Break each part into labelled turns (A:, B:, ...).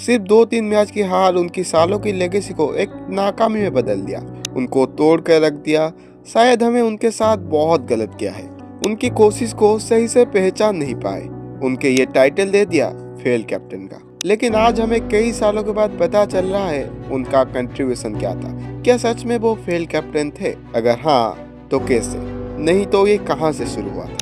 A: सिर्फ 2-3 मैच की हार उनकी सालों की लेगेसी को एक नाकामी में बदल दिया, उनको तोड़ कर रख दिया। शायद हमें उनके साथ बहुत गलत किया है, उनकी कोशिश को सही से पहचान नहीं पाए, उनके ये टाइटल दे दिया फेल कैप्टन का। लेकिन आज हमें कई सालों के बाद पता चल रहा है उनका कंट्रीब्यूशन क्या था। क्या सच में वो फेल कैप्टन थे? अगर हाँ तो कैसे? नहीं तो ये कहां से शुरू हुआ था?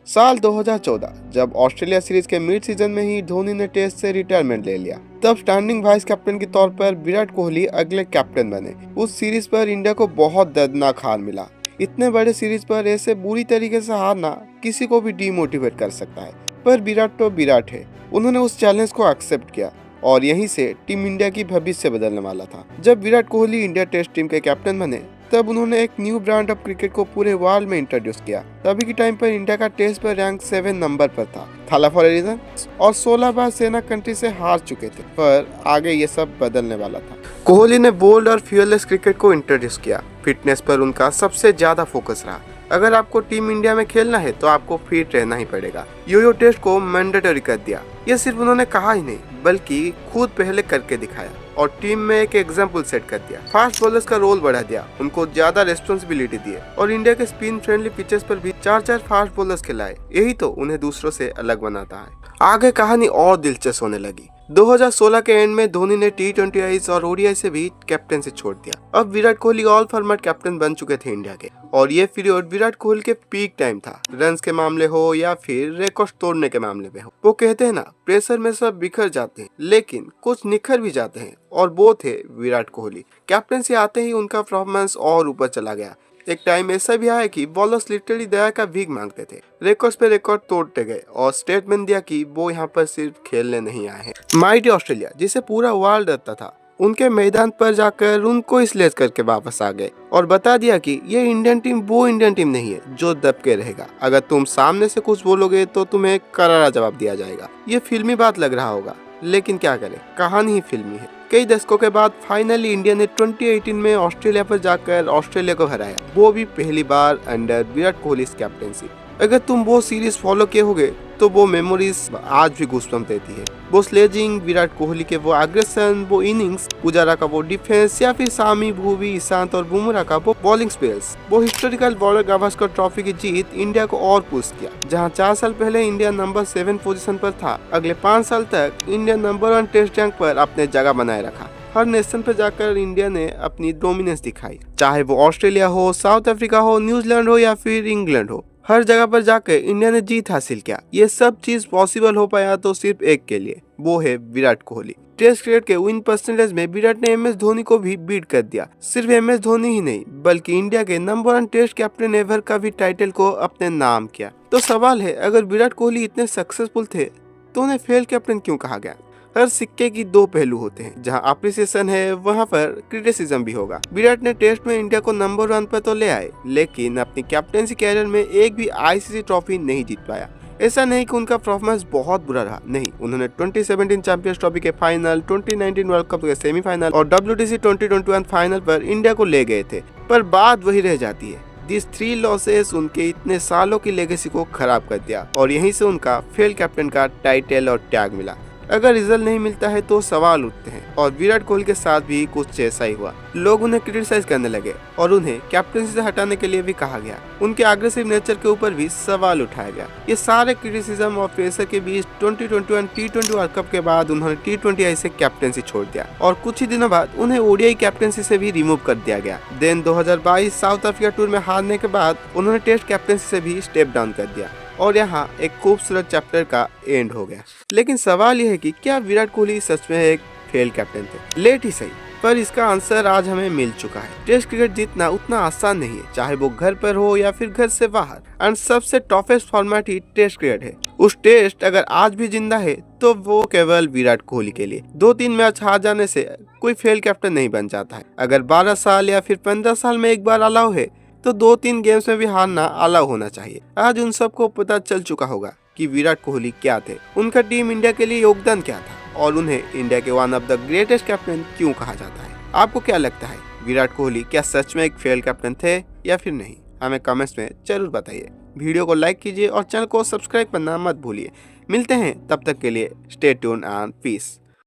A: साल 2014 जब ऑस्ट्रेलिया सीरीज के मिड सीजन में ही धोनी ने टेस्ट से रिटायरमेंट ले लिया, तब स्टैंडिंग वाइस कैप्टन के तौर पर विराट कोहली अगले कैप्टन बने। उस सीरीज पर इंडिया को बहुत दर्दनाक हार मिला। इतने बड़े सीरीज पर ऐसे बुरी तरीके से हारना किसी को भी डीमोटिवेट कर सकता है, पर विराट तो विराट है। उन्होंने उस चैलेंज को एक्सेप्ट किया और यहीं से टीम इंडिया की भविष्य बदलने वाला था। जब Virat Kohli India test team के कैप्टन बने, तब उन्होंने एक न्यू ब्रांड ऑफ क्रिकेट को पूरे वर्ल्ड में इंट्रोड्यूस किया। तभी के टाइम पर इंडिया का टेस्ट पर रैंक 7 नंबर पर था फॉर ए रीजन, और 16 बार सेना कंट्री से हार चुके थे, पर आगे ये सब बदलने वाला था। कोहली ने बोल्ड और फियरलेस क्रिकेट को इंट्रोड्यूस किया। फिटनेस पर उनका सबसे ज्यादा फोकस रहा। अगर आपको टीम इंडिया में खेलना है तो आपको फिट रहना ही पड़ेगा। यो टेस्ट को मैंडेटरी कर दिया। ये सिर्फ उन्होंने कहा ही नहीं, बल्कि खुद पहले करके दिखाया और टीम में एक एग्जाम्पल सेट कर दिया। फास्ट बॉलर्स का रोल बढ़ा दिया, उनको ज्यादा रेस्पॉन्सिबिलिटी दिए और इंडिया के स्पिन फ्रेंडली पिचेस पर भी 4-4 फास्ट बॉलर्स खिलाए। यही तो उन्हें दूसरों से अलग बनाता है। आगे कहानी और दिलचस्प होने लगी। 2016 के एंड में धोनी ने T20 और ODI से भी कैप्टनसी छोड़ दिया। अब Virat Kohli all format captain बन चुके थे इंडिया के, और ये पीरियड विराट कोहली के पीक टाइम था। रन्स के मामले हो या फिर रिकॉर्ड तोड़ने के मामले में हो। वो कहते हैं ना, प्रेशर में सब बिखर जाते हैं लेकिन कुछ निखर भी जाते हैं, और वो थे विराट कोहली। कैप्टनसी आते ही उनका परफॉर्मेंस और ऊपर चला गया। एक टाइम ऐसा भी आया कि बॉलर्स लिटरली दया का भीख मांगते थे। रिकॉर्ड्स पे रिकॉर्ड तोड़ते गए और स्टेटमेंट दिया कि वो यहाँ पर सिर्फ खेलने नहीं आए हैं। माइटी ऑस्ट्रेलिया, जिसे पूरा वर्ल्ड डरता था, उनके मैदान पर जाकर उनको स्लेज करके वापस आ गए और बता दिया कि ये इंडियन टीम वो इंडियन टीम नहीं है जो दब के रहेगा। अगर तुम सामने से कुछ बोलोगे तो तुम्हें करारा जवाब दिया जाएगा। ये फिल्मी बात लग रहा होगा, लेकिन क्या करें, कहानी ही फिल्मी है। कई दशकों के बाद फाइनली इंडिया ने 2018 में ऑस्ट्रेलिया पर जाकर ऑस्ट्रेलिया को हराया, वो भी पहली बार अंडर विराट कोहली कैप्टनसी। अगर तुम वो सीरीज फॉलो किए होगे तो वो मेमोरीज आज भी गूज़बम्प देती है। वो स्लेजिंग, विराट कोहली के वो एग्रेशन, वो इनिंग्स, पुजारा का वो डिफेंस, या फिर सामी, भुवी, ईशांत और बुमराह का वो बॉलिंग स्पेल्स, वो हिस्टोरिकल बॉलर गावस्कर ट्रॉफी की जीत इंडिया को और पुश किया। जहां 4 साल पहले इंडिया नंबर 7 पोजीशन पर था, अगले 5 साल तक इंडिया नंबर 1 टेस्ट रैंक पर अपने जगह बनाए रखा। हर नेशन पर जाकर इंडिया ने अपनी डोमिनेंस दिखाई, चाहे वो ऑस्ट्रेलिया हो, साउथ अफ्रीका हो, न्यूजीलैंड हो या फिर इंग्लैंड हो। हर जगह पर जाकर इंडिया ने जीत हासिल किया। ये सब चीज पॉसिबल हो पाया तो सिर्फ एक के लिए, वो है विराट कोहली। टेस्ट क्रिकेट के विन परसेंटेज में विराट ने MS धोनी को भी बीट कर दिया। सिर्फ MS धोनी ही नहीं, बल्कि इंडिया के नंबर 1 टेस्ट कैप्टन एवर का भी टाइटल को अपने नाम किया। तो सवाल है, अगर विराट कोहली इतने सक्सेसफुल थे तो उन्हें फेल कैप्टन क्यों कहा गया? हर सिक्के की 2 पहलू होते हैं। जहां अप्रिसिएशन है वहां पर क्रिटिसिज्म भी होगा। विराट ने टेस्ट में इंडिया को नंबर 1 पर तो ले आए, लेकिन अपनी कैप्टनसी कैरियर में एक भी ICC ट्रॉफी नहीं जीत पाया। ऐसा नहीं कि उनका परफॉर्मेंस बहुत बुरा रहा, नहीं, उन्होंने 2017 चैंपियंस ट्रॉफी के फाइनल, 2019 वर्ल्ड कप के सेमीफाइनल और WTC 2021 फाइनल पर इंडिया को ले गए थे, पर बात वही रह जाती है। These 3 लॉसेस उनके इतने सालों की लेगेसी को खराब कर दिया, और यहीं से उनका फेल कैप्टन का टाइटल और टैग मिला। अगर रिजल्ट नहीं मिलता है तो सवाल उठते हैं, और विराट कोहली के साथ भी कुछ ऐसा ही हुआ। लोग उन्हें क्रिटिसाइज करने लगे और उन्हें कैप्टनसी से हटाने के लिए भी कहा गया। उनके एग्रेसिव नेचर के ऊपर भी सवाल उठाया गया। ये सारे क्रिटिसिज्म और प्रेशर के बीच 2021 T20 वर्ल्ड कप के बाद उन्होंने T20I से कैप्टनसी छोड़ दिया, और कुछ ही दिनों बाद उन्हें ODI कैप्टनसी से भी रिमूव कर दिया गया। देन 2022 साउथ अफ्रीका टूर में हारने के बाद उन्होंने टेस्ट कैप्टनसी से भी स्टेप डाउन कर दिया, और यहाँ एक खूबसूरत चैप्टर का एंड हो गया। लेकिन सवाल यह है कि क्या विराट कोहली सच में एक फेल कैप्टन थे? लेट ही सही, पर इसका आंसर आज हमें मिल चुका है। टेस्ट क्रिकेट जीतना उतना आसान नहीं है, चाहे वो घर पर हो या फिर घर से बाहर। एंड सबसे टफेस्ट फॉर्मेट ही टेस्ट क्रिकेट है। उस टेस्ट अगर आज भी जिंदा है तो वो केवल विराट कोहली के लिए। 2-3 मैच हार जाने से कोई फेल कैप्टन नहीं बन जाता है। अगर 12 साल या फिर 15 साल में एक बार अलाउ है तो 2-3 गेम्स में भी हारना अलाउ होना चाहिए। आज उन सबको पता चल चुका होगा कि विराट कोहली क्या थे, उनका टीम इंडिया के लिए योगदान क्या था, और उन्हें इंडिया के one of the greatest captain क्यों कहा जाता है। आपको क्या लगता है, विराट कोहली क्या सच में एक फेल कैप्टन थे या फिर नहीं? हमें कमेंट्स में जरूर बताइए। वीडियो को लाइक कीजिए और चैनल को सब्सक्राइब करना मत भूलिए। मिलते हैं, तब तक के लिए स्टे ट्यून एंड पीस।